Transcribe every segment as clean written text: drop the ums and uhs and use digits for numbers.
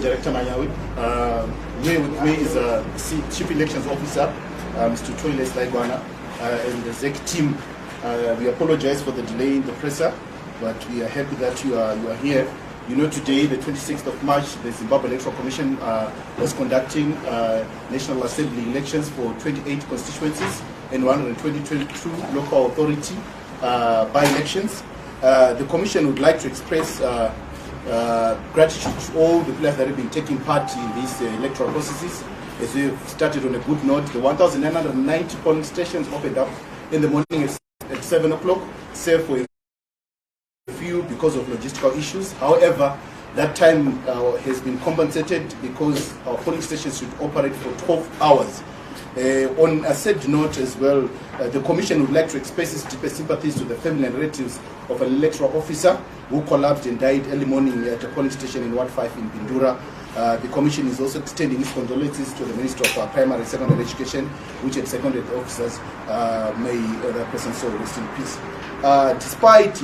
Director Manyawi. Here with me is Chief Elections Officer, Mr. SlyMedia and the ZEC team. We apologize for the delay in the presser, but we are happy that you are here. You know, today, the 26th of March, the Zimbabwe Electoral Commission was conducting National Assembly elections for 28 constituencies and 122 local authority by-elections. The Commission would like to express gratitude to all the players that have been taking part in these electoral processes. As we've started on a good note, the 1,990 polling stations opened up in the morning at 7 o'clock, save for a few because of logistical issues. However, that time has been compensated because our polling stations should operate for 12 hours. On a sad note as well, the Commission would like to express its deepest sympathies to the family and relatives of an electoral officer who collapsed and died early morning at a polling station in Ward 5 in Bindura. The Commission is also extending its condolences to the Minister of Primary and Secondary Education, which had seconded the officers. May that person so rest in peace. Despite,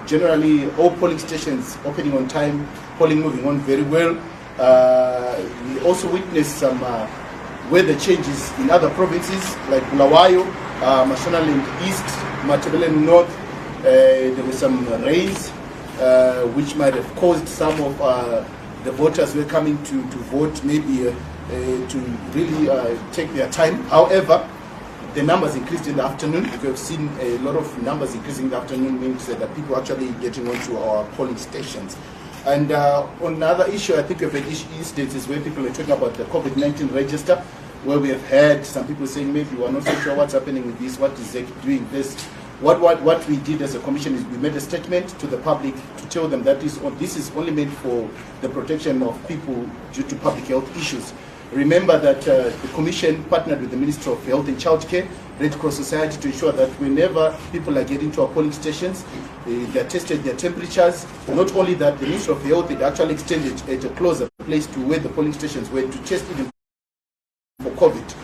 generally all polling stations opening on time, polling moving on very well, we also witnessed some weather changes in other provinces like Bulawayo, Mashonaland East, Matabeleland North. There were some rains which might have caused some of the voters who were coming to vote maybe to really take their time. However, the numbers increased in the afternoon. We have seen a lot of numbers increasing in the afternoon, means that people actually getting onto our polling stations. And on another issue, I think we've had instances where people are talking about the COVID-19 register, where we have had some people saying maybe we're not so sure what's happening with this, what is ZEC doing this. What we did as a commission is we made a statement to the public to tell them that this is only meant for the protection of people due to public health issues. Remember that the Commission partnered with the Ministry of Health and Childcare, Red Cross Society, to ensure that whenever people are getting to our polling stations, they're tested their temperatures. Not only that, the Ministry of Health had actually extended at a closer place to where the polling stations were to test even for COVID,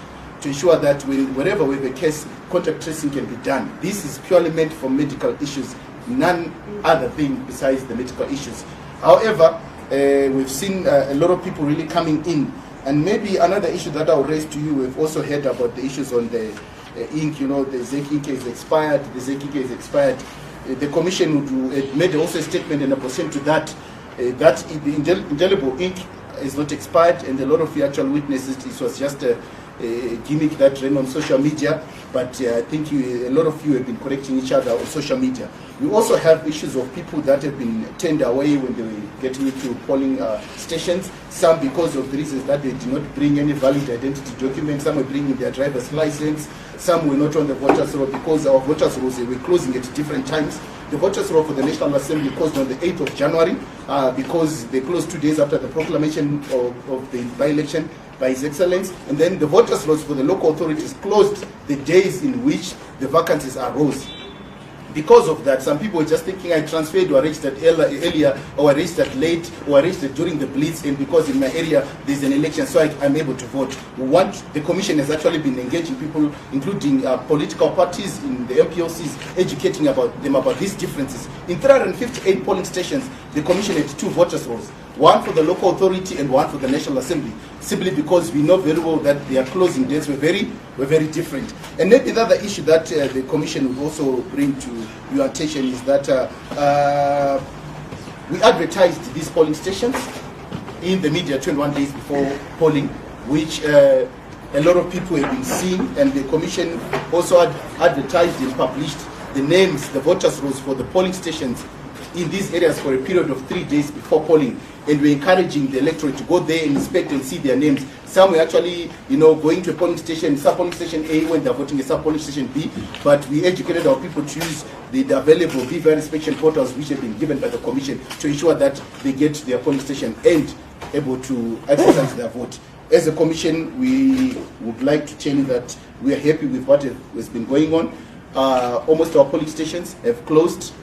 to ensure that wherever we have a case, contact tracing can be done. This is purely meant for medical issues, none other thing besides the medical issues. However, we've seen a lot of people really coming in. And maybe another issue that I'll raise to you, we've also heard about the issues on the ink, the ZEC ink is expired, the ZEC ink is expired. The Commission would made also a statement in opposition to that, that the indelible ink is not expired, and a lot of you actual witnesses, this was just a gimmick that ran on social media, but I think a lot of you have been correcting each other on social media. We also have issues of people that have been turned away when they were getting into polling stations, some because of the reasons that they did not bring any valid identity documents, some were bringing their driver's license, some were not on the voters' roll because our voters' rolls were closing at different times. The voters' roll for the National Assembly closed on the 8th of January because they closed 2 days after the proclamation of the by-election by His Excellency, and then the voters' rolls for the local authorities closed the days in which the vacancies arose. Because of that, some people were just thinking I transferred or I registered earlier, or I registered late, or I registered during the blitz, and because in my area there's an election, so I'm able to vote. The Commission has actually been engaging people, including political parties in the MPLCs, educating them about these differences. In 358 polling stations, the Commission had 2 voters' rolls, one for the local authority and one for the National Assembly, simply because we know very well that their closing dates were very different. And maybe the other issue that the Commission would also bring to your attention is that we advertised these polling stations in the media 21 days before polling, which a lot of people have been seeing, and the Commission also advertised and published the names, the voters' rolls for the polling stations in these areas for a period of 3 days before polling, and we're encouraging the electorate to go there and inspect and see their names. Some were actually, going to a polling station, sub-polling station A when they're voting a sub-polling station B, but we educated our people to use the available VVR inspection portals which have been given by the Commission to ensure that they get to their polling station and able to exercise their vote. As a Commission, we would like to tell you that we are happy with what has been going on. Almost our polling stations have closed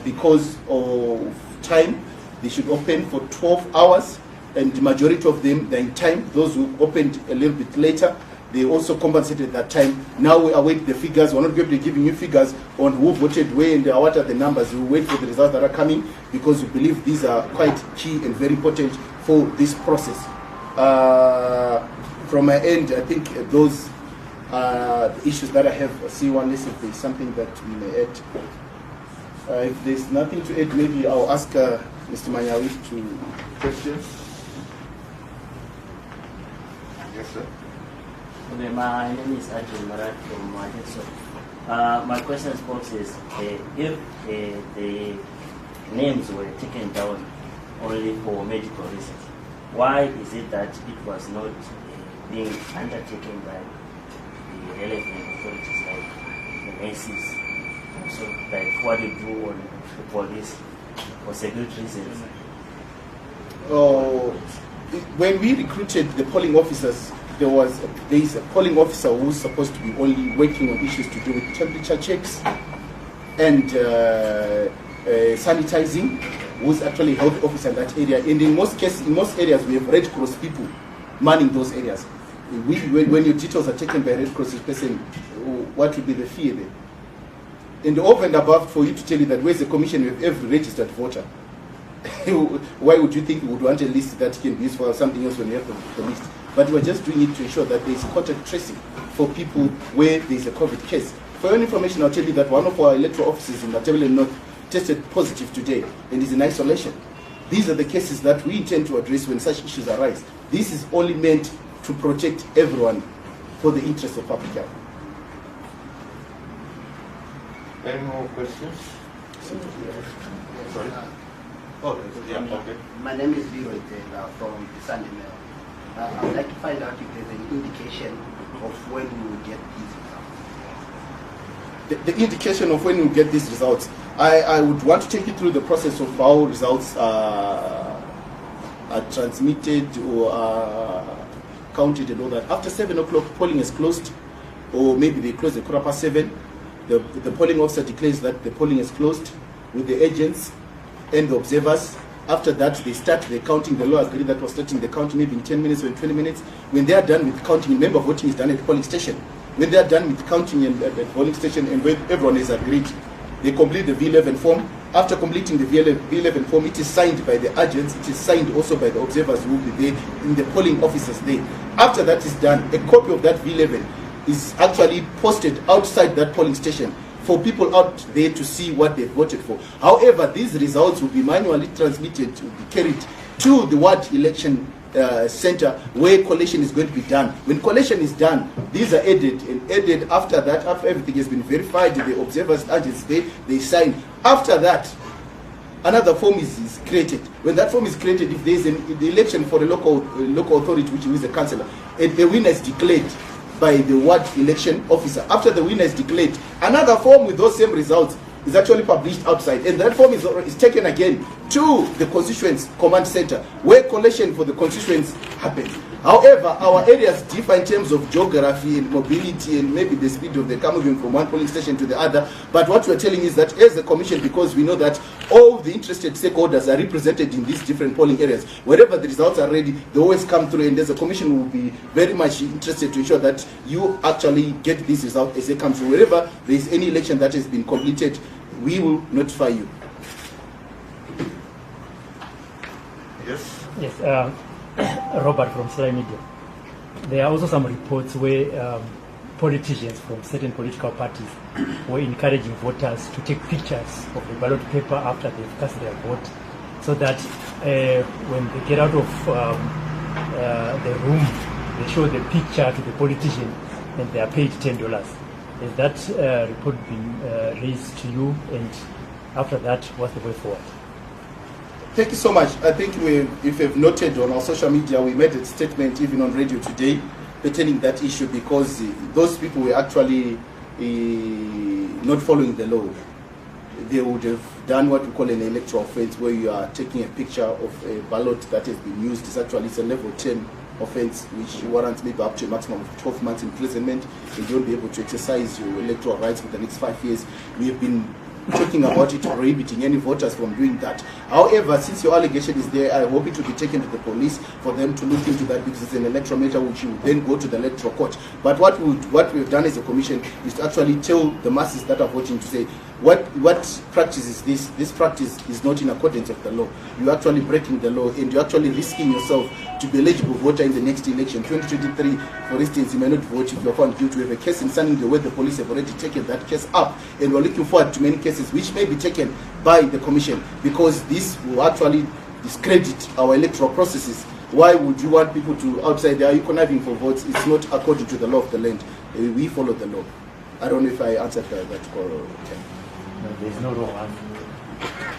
because of time. They should open for 12 hours, and the majority of them, they're in time. Those who opened a little bit later, they also compensated that time. Now we await the figures. We're not going to be giving you figures on who voted where and what are the numbers. We'll wait for the results that are coming, because we believe these are quite key and very important for this process. From my end, I think those are the issues that I have. C1, unless if there's something that we may add. If there's nothing to add, maybe I'll ask Mr. Manyawi to question. Yes, sir. Okay, my name is Ajay Marat from Majenso. My question is if the names were taken down only for medical reasons, why is it that it was not being undertaken by the relevant authorities like the NCs? So, like what you do on the police for security reasons? When we recruited the polling officers, there is a polling officer who's supposed to be only working on issues to do with temperature checks and sanitizing, who's actually a health officer in that area. And in most cases, in most areas, we have Red Cross people manning those areas. When your details are taken by a Red Cross person, what would be the fear there? And over and above, for you to tell you that where's the commission with every registered voter? Why would you think we would want a list that can be used for something else when you have the list? But we're just doing it to ensure that there is contact tracing for people where there is a COVID case. For your information, I'll tell you that one of our electoral offices in Matabele North tested positive today and is in isolation. These are the cases that we intend to address when such issues arise. This is only meant to protect everyone for the interest of public health. Any more questions? Sorry? Oh, yeah, okay. My name is Leroy from the Sunday Mail. I would like to find out if there's an indication of when we will get these results. The indication of when we will get these results, I would want to take you through the process of how results are transmitted or are counted and all that. After 7 o'clock, polling is closed, or maybe they close at 7:15. The polling officer declares that the polling is closed with the agents and the observers. After that, they start the counting. The law agreed that was starting the counting maybe in 10 minutes or in 20 minutes. When they are done with counting, remember voting is done at the polling station. When they are done with counting at the polling station and when everyone is agreed, they complete the V11 form. After completing the V11 form, it is signed by the agents. It is signed also by the observers who will be there in the polling officers there. After that is done, a copy of that V11 is actually posted outside that polling station for people out there to see what they voted for. However, these results will be manually transmitted, to be carried to the ward election center where collation is going to be done. When collation is done, these are added, and added after that, after everything has been verified, the observers, agents, they sign. After that, another form is created. When that form is created, if there is the election for a local authority, which is a councillor, and the winner is declared by the ward election officer. After the winner is declared, another form with those same results is actually published outside, and that form is taken again to the constituents command center where collation for the constituents happens. However, our areas differ in terms of geography and mobility and maybe the speed of the car moving from one polling station to the other. But what we're telling is that as the commission, because we know that all the interested stakeholders are represented in these different polling areas, wherever the results are ready, they always come through, and as a commission will be very much interested to ensure that you actually get this result as they come through. Wherever there is any election that has been completed, we will notify you. Yes? Yes, Robert from SlyMedia. There are also some reports where politicians from certain political parties were encouraging voters to take pictures of the ballot paper after they've cast their vote, so that when they get out of the room, they show the picture to the politician and they are paid $10. Has that report been raised to you, and after that, what's the way forward? Thank you so much. I think if you've noted on our social media, we made a statement even on radio today pertaining that issue, because those people were actually not following the law. They would have done what we call an electoral offense, where you are taking a picture of a ballot that has been used. It's a level 10 offense, which warrants maybe up to a maximum of 12 months imprisonment, and you won't be able to exercise your electoral rights for the next 5 years. We have been talking about it, prohibiting any voters from doing that. However, since your allegation is there, I hope it will be taken to the police for them to look into that, because it's an electoral matter which will then go to the electoral court. But what we've done as a commission is to actually tell the masses that are voting to say, What practice is this? This practice is not in accordance with the law. You're actually breaking the law, and you're actually risking yourself to be eligible voter in the next election. 2023, for instance, you may not vote if you're found guilty. We have a case in Sunday where the police have already taken that case up, and we're looking forward to many cases which may be taken by the commission, because this will actually discredit our electoral processes. Why would you want people to outside there? Are you conniving for votes? It's not according to the law of the land. We follow the law. I don't know if I answered that call. No, there's no wrong answer.